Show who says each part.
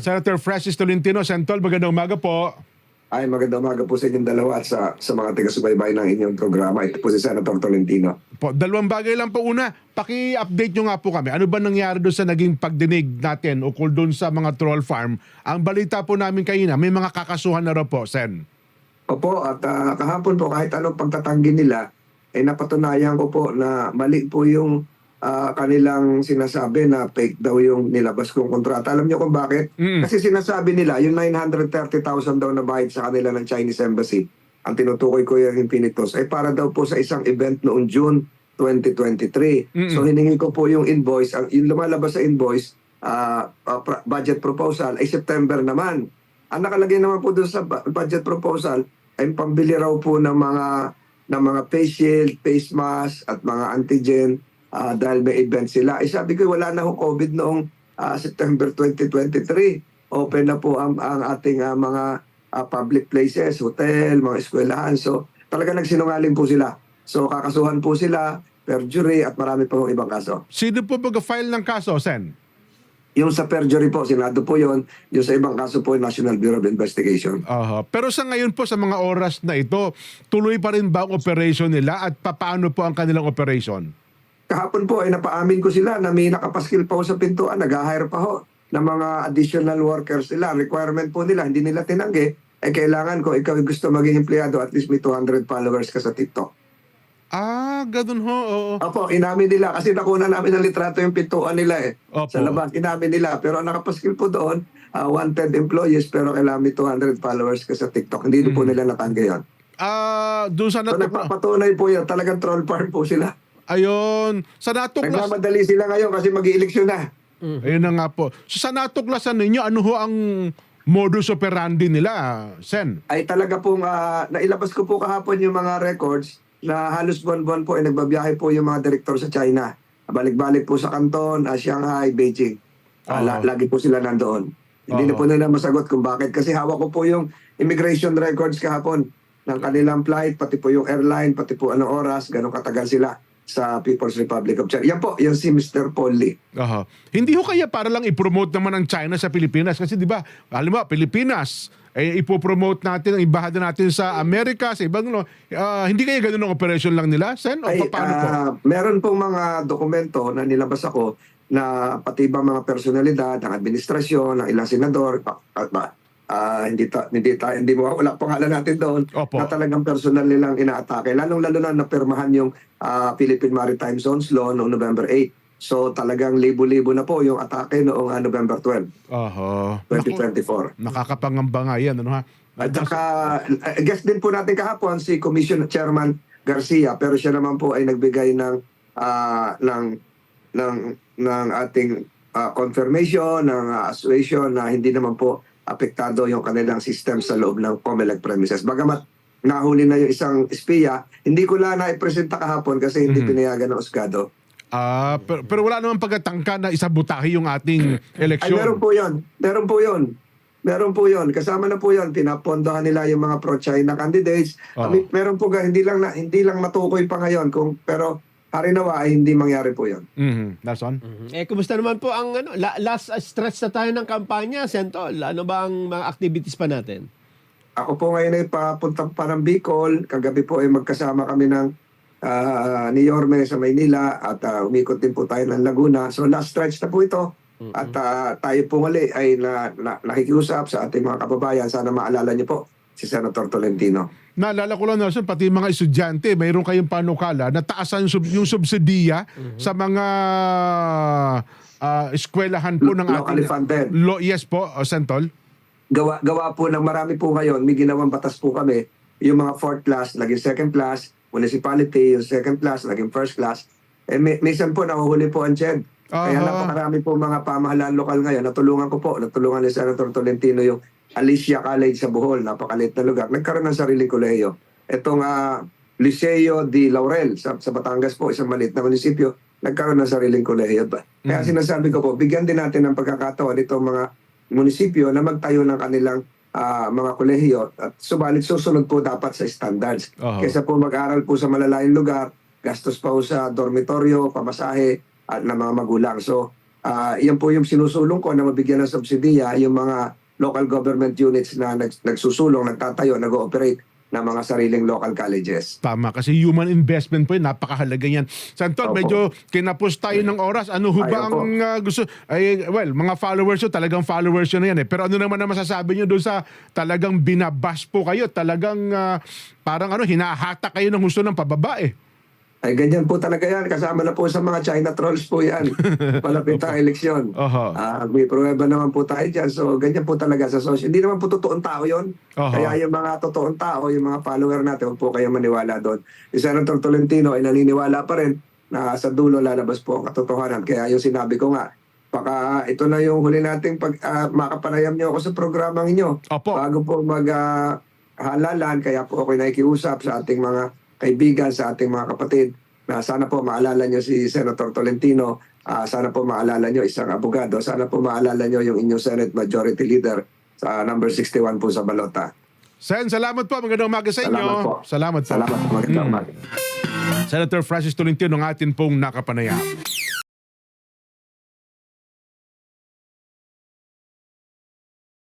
Speaker 1: Senator Francis Tolentino, Sentol, magandang umaga po.
Speaker 2: Ay, magandang umaga po sa inyong dalawa at sa mga taga-subaybay ng inyong programa. Ito po si Senator Tolentino.
Speaker 1: Po, dalawang bagay lang po. Una, paki-update nyo nga po kami. Ano ba nangyari doon sa naging pagdinig natin ukol doon sa mga troll farm? Ang balita po namin kanina, may mga kakasuhan na raw po, Sen.
Speaker 2: Opo, at kahapon po kahit anong pagtatanggi nila, ay napatunayan ko po na mali po yung kanilang sinasabi na fake daw yung nilabas kong kontrata. Alam niyo kung bakit? Kasi sinasabi nila, yung 930,000 daw na bayad sa kanila ng Chinese Embassy, ang tinutukoy ko yung Infinitos, ay para daw po sa isang event noong June 2023. So hiningi ko po yung invoice, yung lumalabas sa invoice, budget proposal, ay September naman. Ang nakalagay naman po doon sa budget proposal ay pambili raw po ng mga face shield, face mask at mga antigen dahil may event sila. Eh sabi ko wala na ho COVID noong September 2023. Open na po ang ating mga public places, hotel, mga eskwelahan. So talaga nagsinungaling po sila. So kakasuhan po sila, perjury at marami pa hong ibang kaso.
Speaker 1: Sino po mag-file ng kaso, Sen?
Speaker 2: Yung sa perjury po, Senado po yun. Yung sa ibang kaso po, National Bureau of Investigation.
Speaker 1: Pero sa ngayon po, sa mga oras na ito, tuloy pa rin ba ang operation nila at paano po ang kanilang operation?
Speaker 2: Kahapon po ay napaamin ko sila na may nakapaskil pa ho sa pintuan, nag-hire pa ho ng mga additional workers nila. Requirement po nila, hindi nila tinanggi. Eh kailangan ko, ikaw gusto maging empleyado, at least may 200 followers ka sa TikTok.
Speaker 1: Ganun ho. Oo.
Speaker 2: Opo, inamin nila kasi nakuna namin ng litrato yung pintuan nila eh.
Speaker 1: Opo.
Speaker 2: Sa labas, inamin nila. Pero ang nakapaskil po doon, wanted employees pero kailangan may 200 followers ka sa TikTok. Hindi po nila natanggi yun.
Speaker 1: Doon sa
Speaker 2: So nagpapatunay po yan, talagang troll farm po sila.
Speaker 1: Ayun, sa natuklas.
Speaker 2: Nagmamadali sila ngayon kasi mag-ieleksyon na.
Speaker 1: Ayun na nga po. So sa natuklasan ninyo, ano ho ang modus operandi nila, Sen?
Speaker 2: Ay talaga pong nailabas ko po kahapon yung mga records na halos buwan-buwan po ay nagbabiyahe po yung mga direktor sa China. Balik-balik po sa Canton, Shanghai, Beijing. Lagi po sila nandoon. Hindi na po nila masagot kung bakit. Kasi hawak ko po yung immigration records kahapon ng kanilang flight, pati po yung airline, pati po anong oras, ganun katagal sila sa People's Republic of China. Yan po, yan si Mr. Paul Lee.
Speaker 1: Hindi ho kaya para lang i-promote naman ng China sa Pilipinas? Kasi di ba, alam mo, Pilipinas, ipopromote natin, ibahada natin sa Amerika, sa ibang, hindi kaya ganun ang operation lang nila, Sen? O paano po?
Speaker 2: Meron pong mga dokumento na nilabas ako na pati ba mga personalidad ng administrasyon, ng ilang senador, hindi mo wala pangalan natin doon.
Speaker 1: Opo.
Speaker 2: Na talagang personal nilang inaatake. Lalong-lalo na napirmahan yung Philippine Maritime Zones Law noong November 8. So talagang libo-libo na po yung atake noong November 12, 2024.
Speaker 1: Nakakapangamba nga yan, ano ha?
Speaker 2: At saka, guest din po natin kahapon si Commission Chairman Garcia, pero siya naman po ay nagbigay ng ating confirmation, ng assuasion na hindi naman po apektado yung kanilang system sa loob ng COMELEC premises. Bagamat nahuli na yung isang espiya, hindi ko lang na-ipresenta kahapon kasi hindi pinayagan ng Husgado.
Speaker 1: Pero wala naman pagkatangka na isabutahe yung ating eleksyon.
Speaker 2: Ay, meron po yun. Meron po yun. Meron po yun. Kasama na po yun. Pinapondohan nila yung mga pro-China candidates. Meron po, hindi lang matukoy pa ngayon. Pero harinawa ay hindi mangyari po yun.
Speaker 1: Nason?
Speaker 3: Kumusta naman po ang last stretch na tayo ng kampanya, Sentol? Ano ba ang mga activities pa natin?
Speaker 2: Ako po ngayon ay papunta pa ng Bicol. Kagabi po ay magkasama kami ng ni Yorme sa Maynila at umikot din po tayo ng Laguna. So last stretch na po ito. At tayo po muli ay nakikiusap sa ating mga kababayan. Sana maalala niyo po si Senator Tolentino.
Speaker 1: Naalala ko lang, Nelson, pati mga estudyante, mayroon kayong panukala na taasan yung subsidiya sa mga eskwelahan po ng
Speaker 2: locally funded.
Speaker 1: Yes po, Sentol.
Speaker 2: Gawa po ng marami po ngayon. May ginawang batas po kami. Yung mga fourth class, naging second class. Municipality, yung second class, naging first class. Minsan po, nahuhuli po ang CHED. Kaya napakarami po mga pamahalaan lokal ngayon. Natulungan ni Senator Tolentino yung Alicia College sa Bohol, napakaliit na lugar. Nagkaroon ng sariling kolehiyo. Itong Liceo de Laurel sa Batangas po, isang maliit na munisipyo, nagkaroon ng sariling kolehiyo. Kaya sinasabi ko po, bigyan din natin ng pagkakataon itong mga munisipyo na magtayo ng kanilang mga kolehiyo at subalit susunod po dapat sa standards. Kaysa po mag-aral po sa malalayong lugar, gastos pa po sa dormitoryo, pamasahe at ng mga magulang. So yan po yung sinusulong ko na mabigyan ng subsidiya yung mga local government units na nagsusulong, nagtatayo, nag-ooperate ng mga sariling local colleges.
Speaker 1: Tama, kasi human investment po yun, napakahalaga yan. Santol,
Speaker 2: Opo.
Speaker 1: medyo kinapos tayo ng oras. Ano ho ba
Speaker 2: Opo.
Speaker 1: ang gusto? Well, mga followers yun, talagang followers yun na yan eh. Pero ano naman ang masasabi nyo doon sa talagang binabas po kayo? Talagang parang hinahata kayo ng gusto ng pababa eh.
Speaker 2: Ay, ganyan po talaga yan. Kasama na po sa mga China trolls po yan. Palapit ang eleksyon.
Speaker 1: Oho.
Speaker 2: May pruweba naman po tayo dyan. So, ganyan po talaga sa social. Hindi naman po totoong tao yon.
Speaker 1: Oho.
Speaker 2: Kaya yung mga totoong tao, yung mga follower natin, huwag po kayong maniwala doon. Si Senator Tolentino ay naniniwala pa rin na sa dulo lalabas po ang katotohanan. Kaya yung sinabi ko nga, baka ito na yung huli nating makapanayam niyo ako sa programang inyo.
Speaker 1: Opo.
Speaker 2: Bago po halalan, kaya po ako nakikiusap sa ating mga kaibigan, sa ating mga kapatid, na sana po maalala nyo si Senator Tolentino, sana po maalala nyo isang abogado, sana po maalala nyo yung inyong Senate Majority Leader sa number 61 po sa Balota.
Speaker 1: Sen, salamat po. Magandang umaga sa inyo.
Speaker 2: Salamat po.
Speaker 1: Salamat po.
Speaker 2: Salamat po. Magandang umaga.
Speaker 1: Senator Francis Tolentino ng atin pong nakapanayam.